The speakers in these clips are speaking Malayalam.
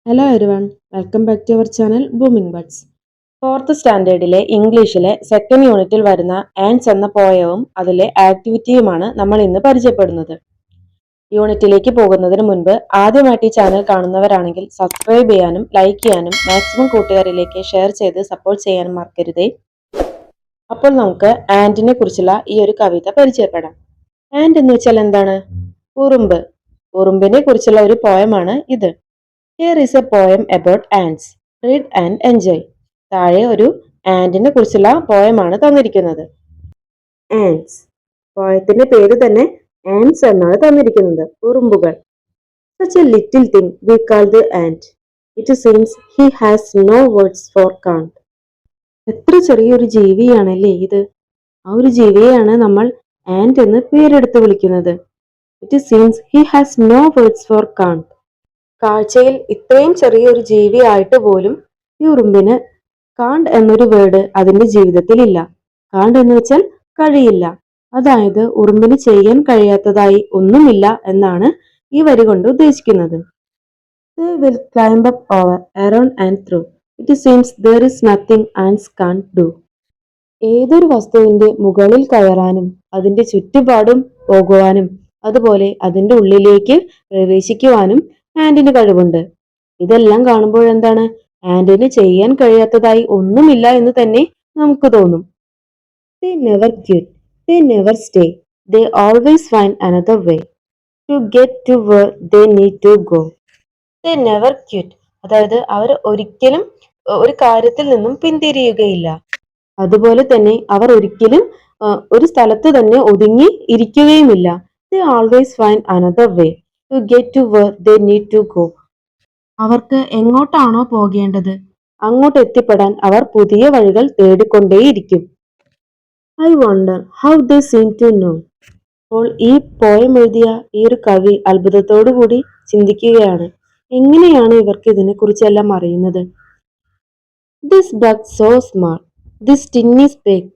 Hello everyone, welcome back to our channel booming buds. Fourth സ്റ്റാൻഡേർഡിലെ ഇംഗ്ലീഷിലെ സെക്കൻഡ് യൂണിറ്റിൽ വരുന്ന ആൻഡ്സ് എന്ന പോയവും അതിലെ ആക്ടിവിറ്റിയുമാണ് നമ്മൾ ഇന്ന് പരിചയപ്പെടുന്നത്. യൂണിറ്റിലേക്ക് പോകുന്നതിന് മുൻപ് ആദ്യമായിട്ട് ഈ ചാനൽ കാണുന്നവരാണെങ്കിൽ സബ്സ്ക്രൈബ് ചെയ്യാനും ലൈക്ക് ചെയ്യാനും മാക്സിമം കൂട്ടുകാരിലേക്ക് ഷെയർ ചെയ്ത് സപ്പോർട്ട് ചെയ്യാനും മറക്കരുതേ. അപ്പോൾ നമുക്ക് ആൻഡിനെ കുറിച്ചുള്ള ഈ ഒരു കവിത പരിചയപ്പെടാം. ആൻഡ് എന്ന് വെച്ചാൽ എന്താണ്? ഉറുമ്പ്. ഉറുമ്പിനെ കുറിച്ചുള്ള ഒരു പോയമാണ് ഇത്. Here is a poem about ants. Read and enjoy. താഴെ ഒരു ആൻഡിനെ കുറിച്ചുള്ള പോയമാണ് തന്നിരിക്കുന്നത്. Ants. പോയത്തിന്റെ പേര് തന്നെ ants എന്നാണ് തന്നിരിക്കുന്നത്. ഉറുമ്പുകൾ. Such a little thing we call the ant. It seems he has no words for count. എത്ര ചെറിയൊരു ജീവിയാണല്ലേ ഇത്. ആ ഒരു ജീവിയെയാണ് നമ്മൾ ആൻഡ് എന്ന് പേരെടുത്ത് വിളിക്കുന്നത്. It seems he has no words for count. കാഴ്ചയിൽ ഇത്രയും ചെറിയൊരു ജീവിയായിട്ട് പോലും ഈ ഉറുമ്പിന് കാണ്ട് എന്നൊരു വേർഡ് അതിന്റെ ജീവിതത്തിൽ ഇല്ല. കാണ്ട് എന്ന് വെച്ചാൽ കഴിയില്ല. അതായത് ഉറുമ്പിന് ചെയ്യാൻ കഴിയാത്തതായി ഒന്നുമില്ല എന്നാണ് ഈ വരി കൊണ്ട് ഉദ്ദേശിക്കുന്നത്. They will climb up over, around and through. It seems there is nothing ants can't do. ഏതൊരു വസ്തുവിന്റെ മുകളിൽ കയറാനും അതിന്റെ ചുറ്റുപാടും പോകുവാനും അതുപോലെ അതിന്റെ ഉള്ളിലേക്ക് പ്രവേശിക്കുവാനും ആൻഡിന് കഴിവുണ്ട്. ഇതെല്ലാം കാണുമ്പോൾ എന്താണ്? ആൻഡിന് ചെയ്യാൻ കഴിയാത്തതായി ഒന്നുമില്ല എന്ന് തന്നെ നമുക്ക് തോന്നും. They never quit. They never stay. They always find another way to get to where they need to go. They never quit. അതായത് അവർ ഒരിക്കലും ഒരു കാര്യത്തിൽ നിന്നും പിന്തിരിയുകയില്ല. അതുപോലെ തന്നെ അവർ ഒരിക്കലും ഒരു സ്ഥലത്ത് തന്നെ ഒതുങ്ങി ഇരിക്കുകയുമില്ല. They always find another way to get to where they need to go. അവർക്ക് എങ്ങോട്ടാണോ പോകേണ്ടത് അങ്ങോട്ട് എത്തിപ്പെടാൻ അവർ പുതിയ വഴികൾ തേടിക്കൊണ്ടേയിരിക്കും. I wonder how they seem to know. അപ്പോൾ ഈ പോയം എഴുതിയ ഈ ഒരു കവി അത്ഭുതത്തോടു കൂടി ചിന്തിക്കുകയാണ്, എങ്ങനെയാണ് ഇവർക്ക് ഇതിനെ കുറിച്ചെല്ലാം അറിയുന്നത്? This bug so smart, this tiny speck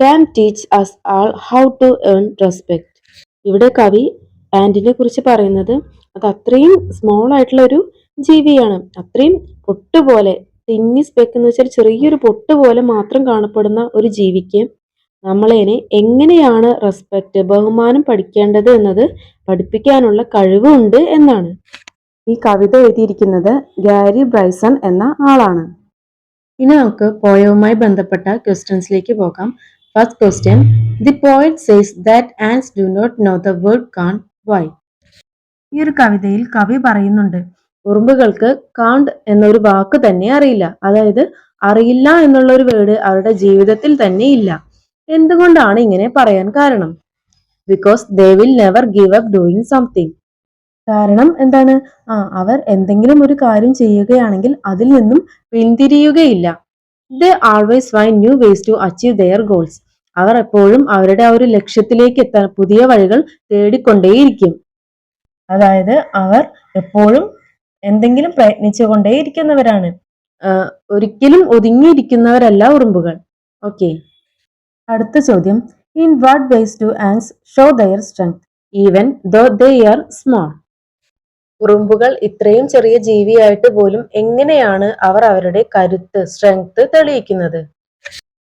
can teach us all how to earn respect. ഇവിടെ കവി ആൻഡിനെ കുറിച്ച് പറയുന്നത് അത് അത്രയും സ്മോൾ ആയിട്ടുള്ള ഒരു ജീവിയാണ്. അത്രയും പൊട്ടുപോലെ, തിന്നി സ്പെക്ക് എന്ന് വെച്ചാൽ ചെറിയൊരു പൊട്ട് പോലെ മാത്രം കാണപ്പെടുന്ന ഒരു ജീവിക്ക് നമ്മളതിനെ എങ്ങനെയാണ് റെസ്പെക്ട്, ബഹുമാനം പഠിക്കേണ്ടത് എന്നത് പഠിപ്പിക്കാനുള്ള കഴിവുണ്ട് എന്നാണ്. ഈ കവിത എഴുതിയിരിക്കുന്നത് ഗാരി ബ്രൈസൺ എന്ന ആളാണ്. ഇനി നമുക്ക് പോയവുമായി ബന്ധപ്പെട്ട ക്വസ്റ്റ്യൻസിലേക്ക് പോകാം. First question, the poet says that ants do not know the word can't. Why? ഈ ഒരു കവിതയിൽ കവി പറയുന്നുണ്ട് ഉറുമ്പുകൾക്ക് കാണ്ട് എന്നൊരു വാക്ക് തന്നെ അറിയില്ല. അതായത് അറിയില്ല എന്നുള്ള ഒരു വേർഡ് അവരുടെ ജീവിതത്തിൽ തന്നെ ഇല്ല. എന്തുകൊണ്ടാണ് ഇങ്ങനെ പറയാൻ കാരണം? Because they will never give up doing something. കാരണം എന്താണ്? അവർ എന്തെങ്കിലും ഒരു കാര്യം ചെയ്യുകയാണെങ്കിൽ അതിൽ നിന്നും പിന്തിരിയുകയില്ല. They always find new ways to achieve their goals. അവർ എപ്പോഴും അവരുടെ ആ ഒരു ലക്ഷ്യത്തിലേക്ക് എത്താൻ പുതിയ വഴികൾ തേടിക്കൊണ്ടേയിരിക്കും. അതായത് അവർ എപ്പോഴും എന്തെങ്കിലും പ്രയത്നിച്ചുകൊണ്ടേയിരിക്കുന്നവരാണ്. ഒരിക്കലും ഒതുങ്ങിയിരിക്കുന്നവരല്ല ഉറുമ്പുകൾ. ഓക്കെ, അടുത്ത ചോദ്യം, in what ways do ants show their strength even though they are small? ഉറുമ്പുകൾ ഇത്രയും ചെറിയ ജീവിയായിട്ട് പോലും എങ്ങനെയാണ് അവർ അവരുടെ കരുത്ത്, സ്ട്രെങ്ത് തെളിയിക്കുന്നത്?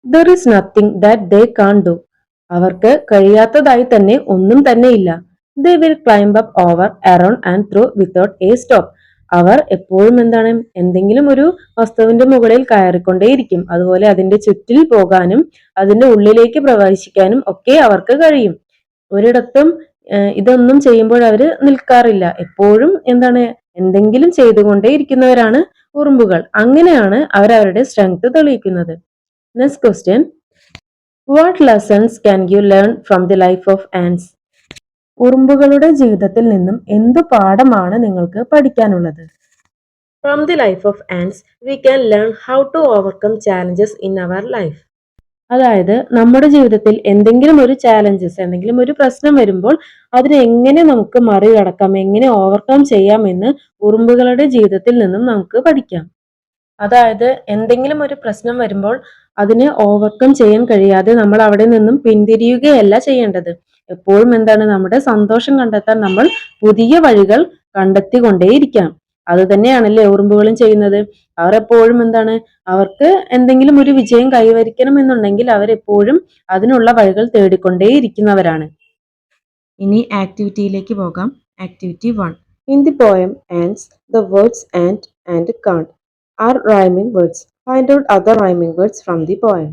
There is nothing that they can't do. അവർക്ക് കഴിയാത്തതായി തന്നെ ഒന്നും തന്നെ ഇല്ല. They will climb up, over, around and through without a stop. അവർ എപ്പോഴും എന്താണ്? എന്തെങ്കിലും ഒരു വസ്തുവിന്റെ മുകളിൽ കയറിക്കൊണ്ടേയിരിക്കും. അതുപോലെ അതിന്റെ ചുറ്റിൽ പോകാനും അതിന്റെ ഉള്ളിലേക്ക് പ്രവേശിക്കാനും ഒക്കെ അവർക്ക് കഴിയും. ഒരിടത്തും ഇതൊന്നും ചെയ്യുമ്പോൾ അവര് നിൽക്കാറില്ല. എപ്പോഴും എന്താണ്? എന്തെങ്കിലും ചെയ്തുകൊണ്ടേയിരിക്കുന്നവരാണ് ഉറുമ്പുകൾ. അങ്ങനെയാണ് അവരവരുടെ സ്ട്രെങ്ത് തെളിയിക്കുന്നത്. Next question, what lessons can you learn from the life of ants? ഉറുമ്പുകളുടെ ജീവിതത്തിൽ നിന്നും എന്തു പാഠമാണ് നിങ്ങൾക്ക് പഠിക്കാനുള്ളത്? From the life of ants, we can learn how to overcome challenges in our life. അതായത് നമ്മുടെ ജീവിതത്തിൽ എന്തെങ്കിലും ഒരു ചാലഞ്ചസ്, എന്തെങ്കിലും ഒരു പ്രശ്നം വരുമ്പോൾ അതിനെ എങ്ങനെ നമുക്ക് മറികടക്കാം, എങ്ങനെ ഓവർകം ചെയ്യാം എന്ന് ഉറുമ്പുകളുടെ ജീവിതത്തിൽ നിന്നും നമുക്ക് പഠിക്കാം. അതായത് എന്തെങ്കിലും ഒരു പ്രശ്നം വരുമ്പോൾ അതിനെ ഓവർകം ചെയ്യാൻ കഴിയാതെ നമ്മൾ അവിടെ നിന്നും പിന്തിരിയുകയല്ല ചെയ്യേണ്ടത്. എപ്പോഴും എന്താണ്? നമ്മുടെ സന്തോഷം കണ്ടെത്താൻ നമ്മൾ പുതിയ വഴികൾ കണ്ടെത്തിക്കൊണ്ടേയിരിക്കാം. അത് തന്നെയാണല്ലേ ഉറുമ്പുകളും ചെയ്യുന്നത്. അവർ എപ്പോഴും എന്താണ്, അവർക്ക് എന്തെങ്കിലും ഒരു വിജയം കൈവരിക്കണം എന്നുണ്ടെങ്കിൽ അവരെപ്പോഴും അതിനുള്ള വഴികൾ തേടിക്കൊണ്ടേയിരിക്കുന്നവരാണ്. ഇനി ആക്ടിവിറ്റിയിലേക്ക് പോകാം. Activity 1. In the poem ants, the words ant and can't are rhyming words. Find out other rhyming words from the poem.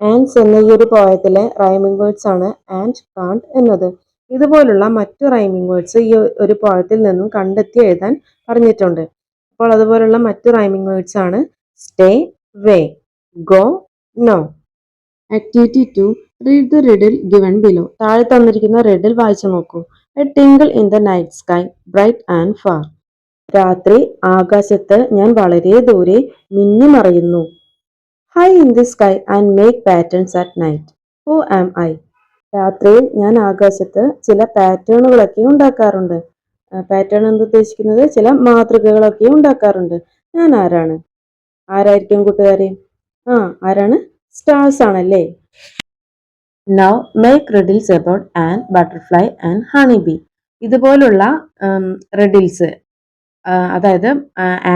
Ans എന്ന ഈ ഒരു പോയത്തിലെ റൈമിംഗ് വേർഡ്സ് ആണ് ആൻഡ് കാണ്ട് എന്നത്. ഇതുപോലുള്ള മറ്റു റൈമിംഗ് വേർഡ്സ് ഈ ഒരു പോയത്തിൽ നിന്നും കണ്ടെത്തി എഴുതാൻ പറഞ്ഞിട്ടുണ്ട്. അപ്പോൾ അതുപോലുള്ള മറ്റു റൈമിംഗ് വേർഡ്സ് ആണ് stay, way, go, no. Activity 2. Read the riddle given below. താഴെ തന്നിരിക്കുന്ന റിഡിൽ വായിച്ചു നോക്കൂ. A twinkle in the night sky bright and far. രാത്രി ആകാശത്ത് ഞാൻ വളരെ ദൂരെ മിന്നിമറയുന്നു. High in the sky and make patterns at night. Who am I. രാത്രിയിൽ ഞാൻ ആകാശത്ത് ചില പാറ്റേണുകളൊക്കെ ഉണ്ടാക്കാറുണ്ട്. പാറ്റേൺ എന്ന് ഉദ്ദേശിക്കുന്നത് ചില മാതൃകകളൊക്കെ ഉണ്ടാക്കാറുണ്ട്. ഞാൻ ആരാണ്? ആരായിരിക്കും കൂട്ടുകാരെ? ആരാണ്? സ്റ്റാർസ് ആണല്ലേ. Now make riddles about an, butterfly and honey bee. ഇതുപോലുള്ള റിഡിൽസ്, അതായത്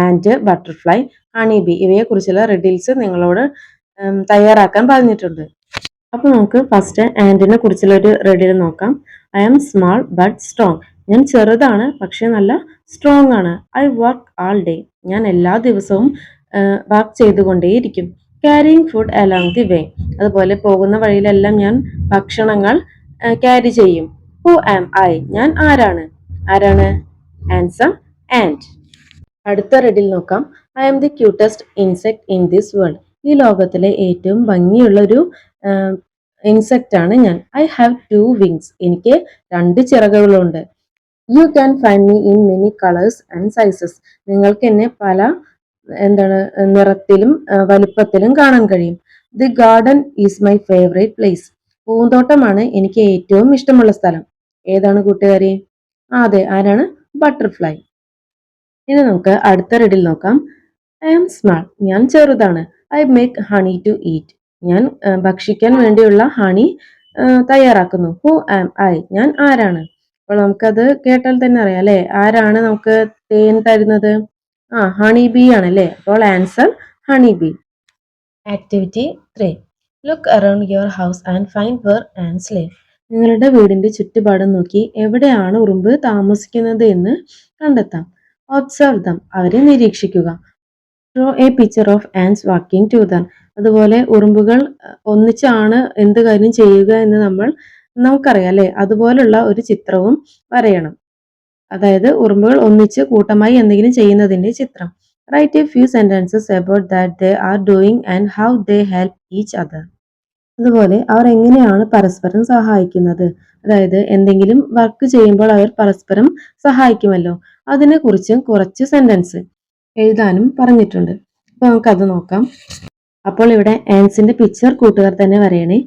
ആൻഡ്, ബട്ടർഫ്ലൈ, ഹണി ബി ഇവയെ കുറിച്ചുള്ള റിഡിൽസ് നിങ്ങളോട് തയ്യാറാക്കാൻ പറഞ്ഞിട്ടുണ്ട്. അപ്പൊ നമുക്ക് ഫസ്റ്റ് ആൻഡിനെ കുറിച്ചുള്ള ഒരു റിഡിൽ നോക്കാം. I am small but strong. ഞാൻ ചെറുതാണ് പക്ഷെ നല്ല സ്ട്രോങ് ആണ്. I work all day. ഞാൻ എല്ലാ ദിവസവും വർക്ക് ചെയ്തുകൊണ്ടേയിരിക്കും. Carrying food along the way. അതുപോലെ പോകുന്ന വഴിയിലെല്ലാം ഞാൻ ഭക്ഷണങ്ങൾ ക്യാരി ചെയ്യും. Who am I. ഞാൻ ആരാണ്? Answer ant. അടുത്ത റിഡിൽ നോക്കാം. I am the cutest insect in this world. ഈ ലോകത്തിലെ ഏറ്റവും ഭംഗിയുള്ള ഒരു ഇൻസെക്റ്റ് ആണ് ഞാൻ. I have 2 wings. എനിക്ക് 2 ചിറകുകളുണ്ട്. You can find me in many colours and sizes. നിങ്ങൾക്ക് എന്നെ പല നിറത്തിലും വലുപ്പത്തിലും കാണാൻ കഴിയും. The garden is my favourite place. പൂന്തോട്ടമാണ് എനിക്ക് ഏറ്റവും ഇഷ്ടമുള്ള സ്ഥലം. ഏതാണ് കൂട്ടുകാരെ? അതെ, ആരാണ്? ബട്ടർഫ്ലൈ. ഇനി നമുക്ക് അടുത്ത റിഡിൽ നോക്കാം. I am small. ഞാൻ ചെറുതാണ്. I make honey to eat. ഞാൻ ഭക്ഷിക്കാൻ വേണ്ടിയുള്ള ഹണി തയ്യാറാക്കുന്നു. Who am I. ഞാൻ ആരാണ്? അപ്പോൾ നമുക്കത് കേട്ടാൽ തന്നെ അറിയാം അല്ലെ, ആരാണ് നമുക്ക് തേൻ തരുന്നത്? ഹണി ബി ആണല്ലേ. അപ്പോൾ answer honey bee. Activity 3. Look around your house and find where ants live. നിങ്ങളുടെ വീടിന്റെ ചുറ്റുപാടും നോക്കി എവിടെയാണ് ഉറുമ്പ് താമസിക്കുന്നത് എന്ന് കണ്ടെത്താം. Observe them. അവരെ നിരീക്ഷിക്കുക. Draw a picture of ants walking together. അതുപോലെ ഉറുമ്പുകൾ ഒന്നിച്ചാണ് എന്ത് കാര്യം ചെയ്യുക എന്ന് നമുക്കറിയാം അല്ലെ. അതുപോലുള്ള ഒരു ചിത്രവും വരയണം. അതായത് ഉറുമ്പുകൾ ഒന്നിച്ച് കൂട്ടമായി എന്തെങ്കിലും ചെയ്യുന്നതിന്റെ ചിത്രം. Write a few sentences about that they are doing and how they help each other. അതുപോലെ അവർ എങ്ങനെയാണ് പരസ്പരം സഹായിക്കുന്നത്. അതായത് എന്തെങ്കിലും വർക്ക് ചെയ്യുമ്പോൾ അവർ പരസ്പരം സഹായിക്കുമല്ലോ, അതിനെ കുറിച്ച് കുറച്ച് സെന്റൻസ് എഴുതാനും പറഞ്ഞിട്ടുണ്ട്. അപ്പൊ നമുക്കത് നോക്കാം. അപ്പോൾ ഇവിടെ ആൻസിന്റെ പിക്ചർ കൂട്ടുകാർ തന്നെ വരയണേ.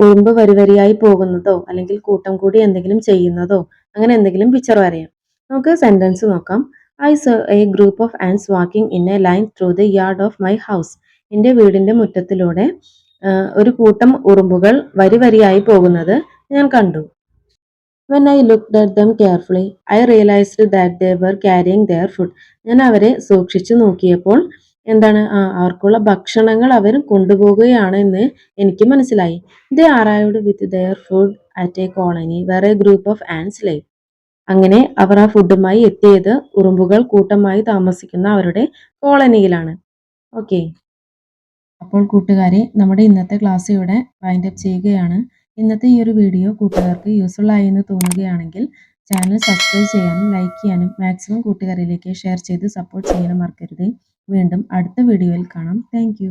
ഉറുമ്പ് വരിവരിയായി പോകുന്നതോ അല്ലെങ്കിൽ കൂട്ടം കൂടി എന്തെങ്കിലും ചെയ്യുന്നതോ അങ്ങനെ എന്തെങ്കിലും പിക്ചർ വരയാം. നമുക്ക് സെന്റൻസ് നോക്കാം. I saw a group of ants walking in a line through the yard of my house. എൻ്റെ വീടിന്റെ മുറ്റത്തിലൂടെ ഒരു കൂട്ടം ഉറുമ്പുകൾ വരിവരിയായി പോകുന്നത് ഞാൻ കണ്ടു. When I looked at them carefully, I realized that they were carrying their food. ഞാൻ അവരെ സൂക്ഷിച്ചു നോക്കിയപ്പോൾ എന്താണ്, അവർക്കുള്ള ഭക്ഷണങ്ങൾ അവർ കൊണ്ടുപോകുകയാണ് എന്ന് എനിക്ക് മനസ്സിലായി. They arrived with their food at a colony where a group of ants live. അങ്ങനെ അവർ ആ ഫുഡുമായി എത്തിയത് ഉറുമ്പുകൾ കൂട്ടമായി താമസിക്കുന്ന അവരുടെ കോളനിയിലാണ്. ഓക്കെ, അപ്പോൾ കൂട്ടുകാരെ, നമ്മുടെ ഇന്നത്തെ ക്ലാസ് ഇവിടെ വൈൻഡ് അപ്പ് ചെയ്യുകയാണ്. ഇന്നത്തെ ഈ ഒരു വീഡിയോ കൂട്ടുകാർക്ക് യൂസ്ഫുൾ ആയി എന്ന് തോന്നുകയാണെങ്കിൽ ചാനൽ സബ്സ്ക്രൈബ് ചെയ്യാനും ലൈക്ക് ചെയ്യാനും മാക്സിമം കൂട്ടുകാരിലേക്ക് ഷെയർ ചെയ്ത് സപ്പോർട്ട് ചെയ്യാനും മറക്കരുത്. വീണ്ടും അടുത്ത വീഡിയോയിൽ കാണാം. താങ്ക്